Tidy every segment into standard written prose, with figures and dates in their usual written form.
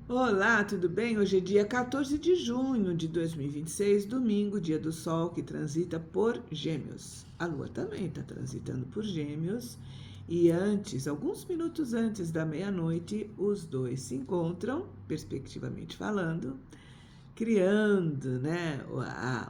Olá, tudo bem? Hoje é dia 14 de junho de 2026, domingo, dia do Sol, que transita por Gêmeos. A Lua também está transitando por Gêmeos. E antes, alguns minutos antes da meia-noite, os dois se encontram, perspectivamente falando, criando,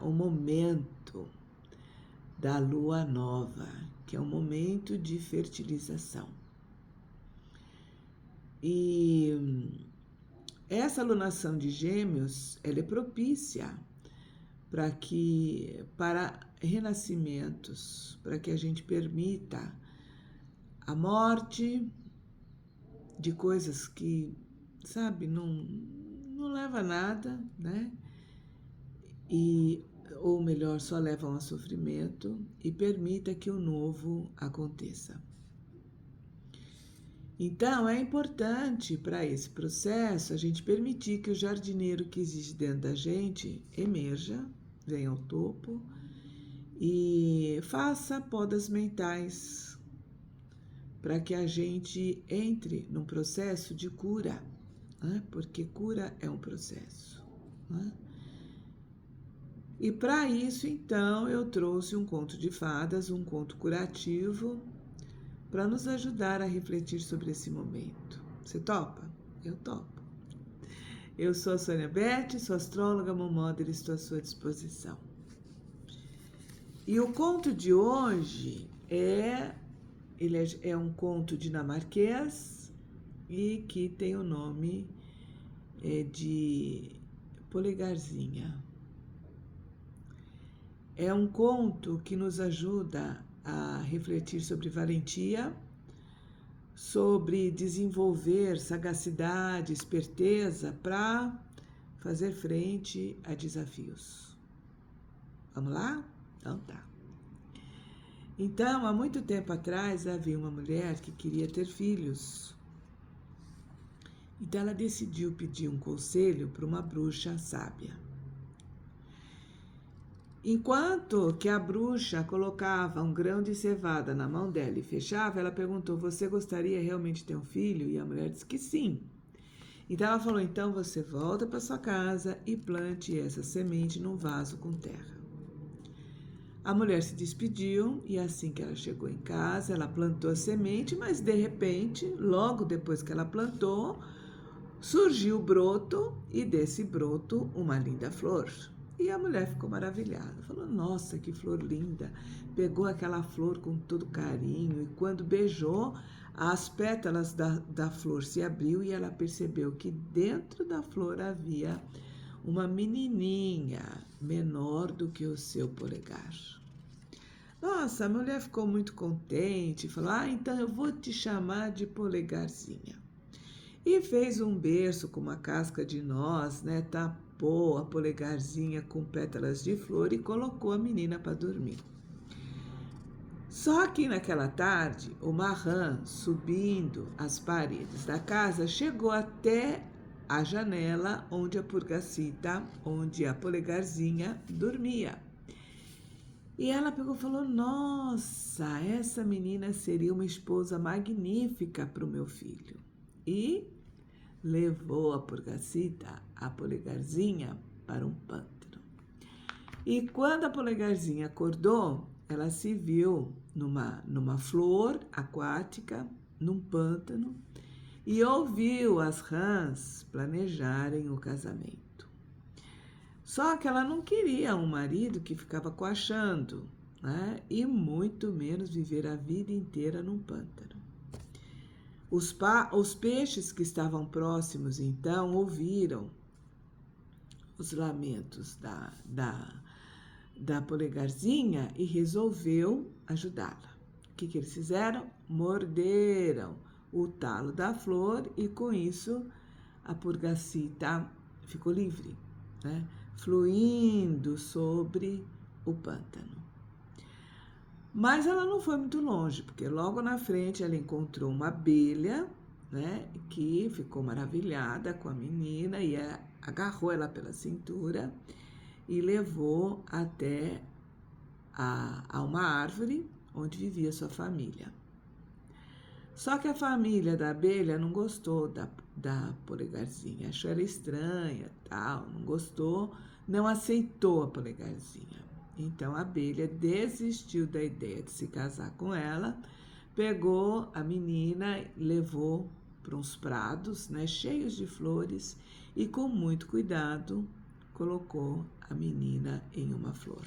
o momento da Lua Nova, que é um momento de fertilização. E essa alunação de Gêmeos, ela é propícia para renascimentos, para que a gente permita a morte de coisas que, sabe, não leva a nada, né? Ou melhor, só levam a sofrimento, e permita que o novo aconteça. Então, é importante para esse processo a gente permitir que o jardineiro que existe dentro da gente emerja, venha ao topo e faça podas mentais para que a gente entre num processo de cura, né? Porque cura é um processo, né? E para isso, então, eu trouxe um conto de fadas, um conto curativo, para nos ajudar a refletir sobre esse momento. Você topa? Eu topo. Eu sou a Sônia Beth, sou astróloga, Momodel, e estou à sua disposição. E o conto de hoje é um conto dinamarquês e que tem o nome de Polegarzinha. É um conto que nos ajuda a refletir sobre valentia, sobre desenvolver sagacidade, esperteza para fazer frente a desafios. Vamos lá? Então tá. Então, há muito tempo atrás, havia uma mulher que queria ter filhos. Então, ela decidiu pedir um conselho para uma bruxa sábia. Enquanto que a bruxa colocava um grão de cevada na mão dela e fechava, ela perguntou: você gostaria realmente de ter um filho? E a mulher disse que sim. Então ela falou: então você volta para sua casa e plante essa semente num vaso com terra. A mulher se despediu e assim que ela chegou em casa, ela plantou a semente, mas de repente, logo depois que ela plantou, surgiu o broto e desse broto uma linda flor. E a mulher ficou maravilhada, falou: nossa, que flor linda. Pegou aquela flor com todo carinho e quando beijou, as pétalas da flor se abriu e ela percebeu que dentro da flor havia uma menininha menor do que o seu polegar. Nossa, a mulher ficou muito contente, falou: então eu vou te chamar de Polegarzinha. E fez um berço com uma casca de noz, né? Tapou a Polegarzinha com pétalas de flor e colocou a menina para dormir. Só que naquela tarde, uma rã subindo as paredes da casa chegou até a janela onde a Purgacita, onde a Polegarzinha dormia. E ela pegou e falou: nossa, essa menina seria uma esposa magnífica para o meu filho. E levou a Purgacita, a Polegarzinha, para um pântano. E quando a Polegarzinha acordou, ela se viu numa flor aquática, num pântano, e ouviu as rãs planejarem o casamento. Só que ela não queria um marido que ficava coachando, né? E muito menos viver a vida inteira num pântano. Os peixes que estavam próximos, então, ouviram os lamentos da Polegarzinha e resolveu ajudá-la. O que eles fizeram? Morderam o talo da flor e, com isso, a Purgacita ficou livre, né? Fluindo sobre o pântano. Mas ela não foi muito longe, porque logo na frente ela encontrou uma abelha, né, que ficou maravilhada com a menina e agarrou ela pela cintura e levou até a uma árvore onde vivia sua família. Só que a família da abelha não gostou da polegarzinha, achou ela estranha, tal, não gostou, não aceitou a polegarzinha. Então a abelha desistiu da ideia de se casar com ela, pegou a menina, levou para uns prados, né, cheios de flores e com muito cuidado colocou a menina em uma flor.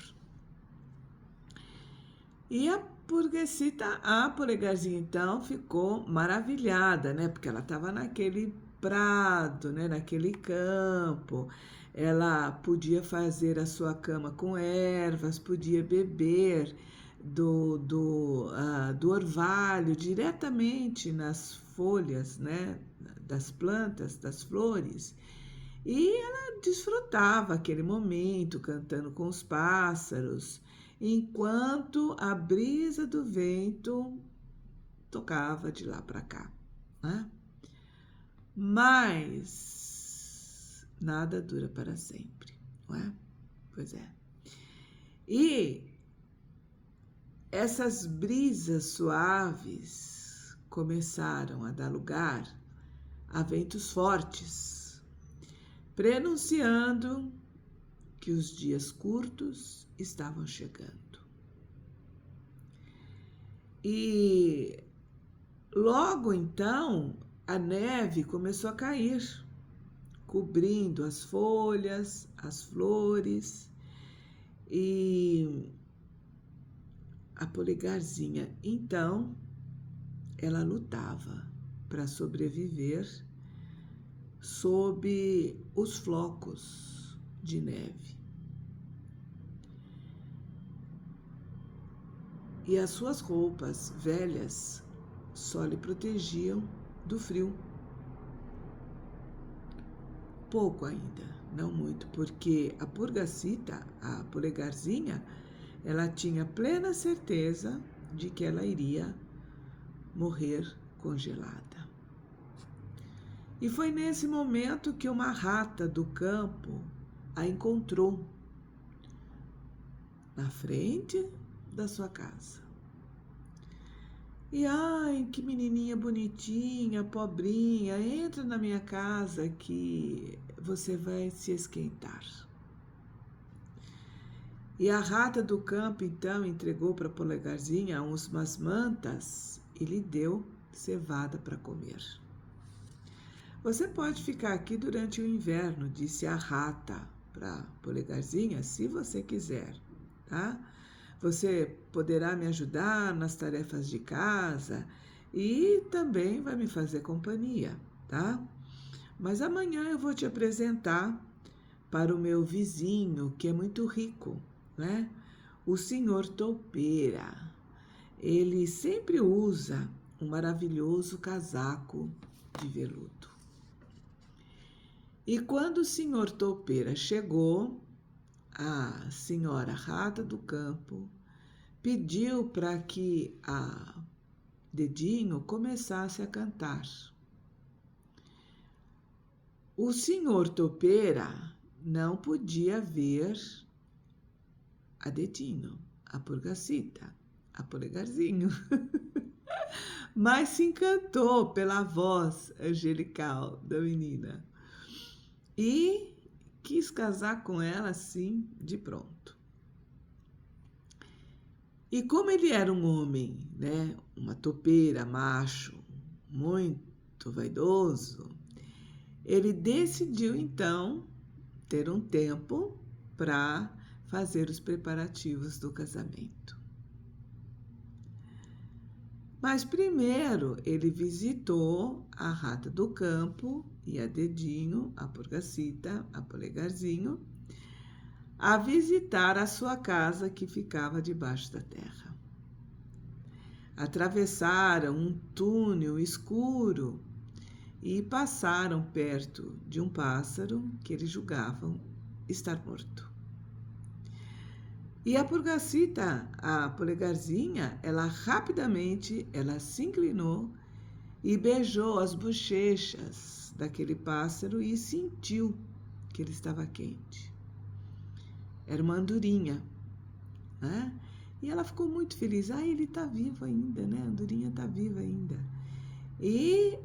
E a Purguecita, a polegarzinha, então, ficou maravilhada, né? Porque ela estava naquele prado, né? Naquele campo. Ela podia fazer a sua cama com ervas, podia beber do orvalho diretamente nas folhas, né? Das plantas, das flores. E ela desfrutava aquele momento, cantando com os pássaros, enquanto a brisa do vento tocava de lá para cá, né? Mas nada dura para sempre, não é? Pois é. E essas brisas suaves começaram a dar lugar a ventos fortes, prenunciando que os dias curtos estavam chegando. E logo então a neve começou a cair, cobrindo as folhas, as flores, e a polegarzinha então ela lutava para sobreviver sob os flocos de neve. E as suas roupas velhas só lhe protegiam do frio. Pouco ainda, não muito, porque a Purgacita, a polegarzinha, ela tinha plena certeza de que ela iria morrer congelada. E foi nesse momento que uma rata do campo a encontrou na frente da sua casa. E ai, que menininha bonitinha, pobrinha, entra na minha casa que você vai se esquentar. E a rata do campo então entregou para a polegarzinha umas mantas e lhe deu cevada para comer. Você pode ficar aqui durante o inverno, disse a rata para a polegarzinha, se você quiser, tá? Você poderá me ajudar nas tarefas de casa e também vai me fazer companhia, tá? Mas amanhã eu vou te apresentar para o meu vizinho, que é muito rico, né? O senhor Toupeira. Ele sempre usa um maravilhoso casaco de veludo. E quando o senhor Toupeira chegou, a senhora Rata do Campo pediu para que a Dedinho começasse a cantar. O senhor Toupeira não podia ver a Dedinho, a Purgacita, a polegarzinho, mas se encantou pela voz angelical da menina e quis casar com ela assim de pronto. E como ele era um homem, né, uma topeira, macho, muito vaidoso, ele decidiu então ter um tempo para fazer os preparativos do casamento. Mas primeiro ele visitou a Rata do Campo e a Dedinho, a Purgacita, a Polegarzinho, a visitar a sua casa que ficava debaixo da terra. Atravessaram um túnel escuro e passaram perto de um pássaro que eles julgavam estar morto. E a Purgacita, a polegarzinha, ela rapidamente se inclinou e beijou as bochechas daquele pássaro e sentiu que ele estava quente. Era uma andorinha, né? E ela ficou muito feliz. Ah, ele está vivo ainda, né? A andorinha está viva ainda. E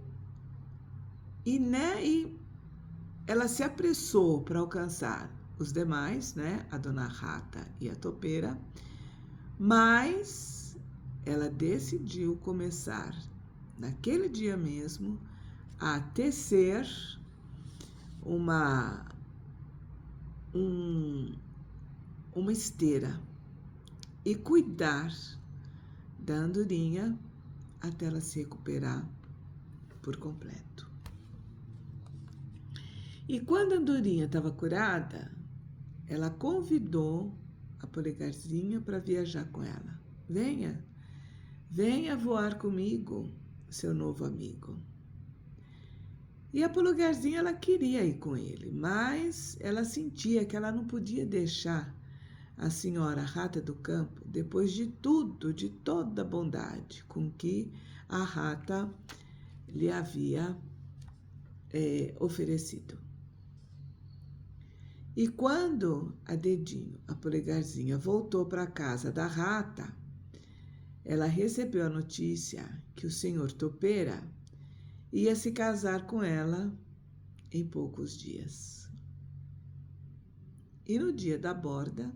ela se apressou para alcançar os demais, né? A dona Rata e a topeira, mas ela decidiu começar, naquele dia mesmo, a tecer uma esteira e cuidar da andorinha até ela se recuperar por completo. E quando a andorinha estava curada, ela convidou a polegarzinha para viajar com ela. Venha voar comigo, seu novo amigo. E a polegarzinha, ela queria ir com ele, mas ela sentia que ela não podia deixar a senhora rata do campo, depois de tudo, de toda a bondade com que a rata lhe havia oferecido. E quando a Dedinho, a polegarzinha, voltou para a casa da rata, ela recebeu a notícia que o senhor Topeira ia se casar com ela em poucos dias. E no dia da borda,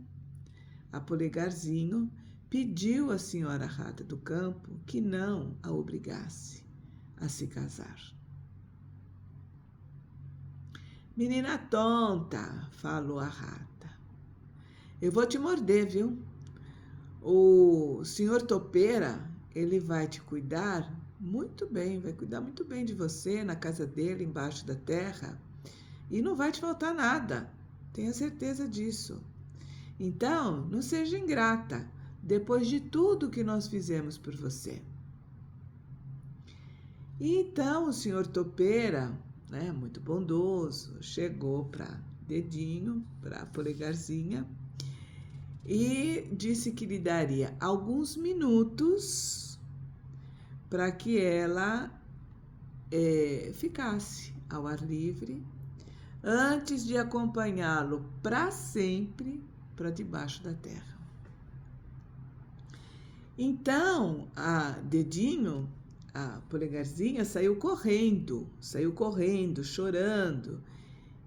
a polegarzinho pediu à senhora rata do campo que não a obrigasse a se casar. Menina tonta, falou a rata, eu vou te morder, viu? O senhor Topeira, ele vai te cuidar muito bem, vai cuidar muito bem de você na casa dele, embaixo da terra, e não vai te faltar nada, tenha certeza disso. Então, não seja ingrata, depois de tudo que nós fizemos por você. E então o senhor Topeira, né, muito bondoso, chegou para Dedinho, para a polegarzinha, e disse que lhe daria alguns minutos para que ela ficasse ao ar livre, antes de acompanhá-lo para sempre para debaixo da terra. Então, a Dedinho, a polegarzinha, saiu correndo, chorando,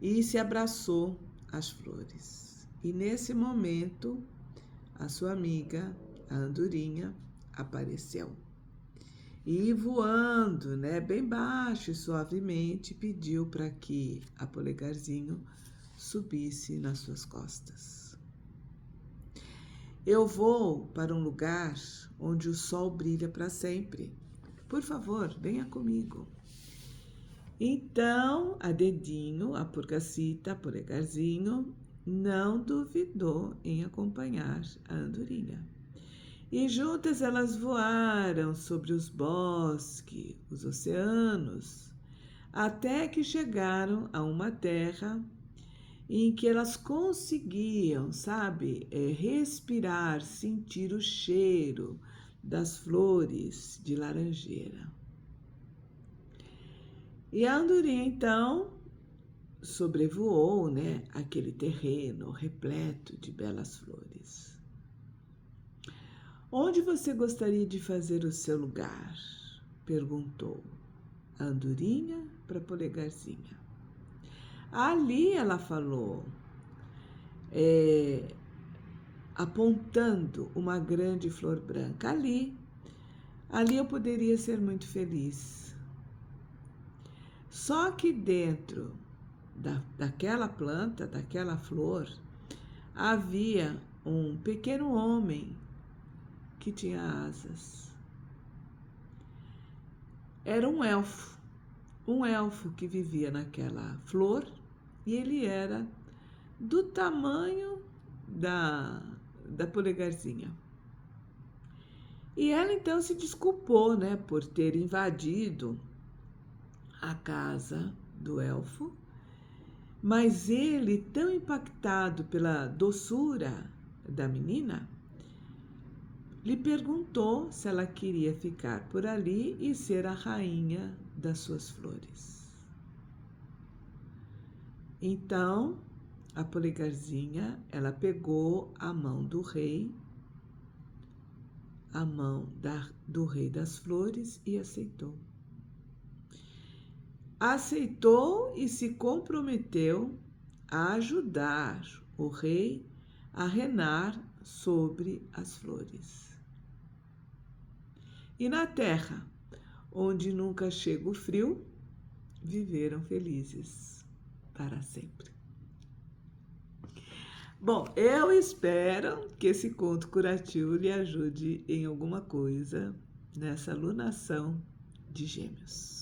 e se abraçou às flores. E nesse momento, a sua amiga, a andorinha, apareceu. E voando, né, bem baixo e suavemente, pediu para que a polegarzinho subisse nas suas costas. Eu vou para um lugar onde o sol brilha para sempre. Por favor, venha comigo. Então, a Dedinho, a Purgacita, a Polegarzinho, não duvidou em acompanhar a andorinha. E juntas elas voaram sobre os bosques, os oceanos, até que chegaram a uma terra em que elas conseguiam, respirar, sentir o cheiro das flores de laranjeira. E a andorinha, então, sobrevoou, né, aquele terreno repleto de belas flores. Onde você gostaria de fazer o seu lugar? Perguntou a andorinha para a polegarzinha. Ali, ela falou, apontando uma grande flor branca. Ali eu poderia ser muito feliz. Só que dentro daquela planta, daquela flor, havia um pequeno homem que tinha asas. Era um elfo que vivia naquela flor, e ele era do tamanho da polegarzinha. E ela então se desculpou, né, por ter invadido a casa do elfo, mas ele, tão impactado pela doçura da menina, lhe perguntou se ela queria ficar por ali e ser a rainha das suas flores. Então, a polegarzinha, ela pegou a mão do rei, a mão do rei das flores, e aceitou. aceitou e se comprometeu a ajudar o rei a reinar sobre as flores. E na terra, onde nunca chega o frio, viveram felizes para sempre. Bom, eu espero que esse conto curativo lhe ajude em alguma coisa nessa alunação de Gêmeos.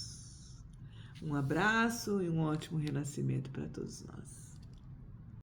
Um abraço e um ótimo renascimento para todos nós.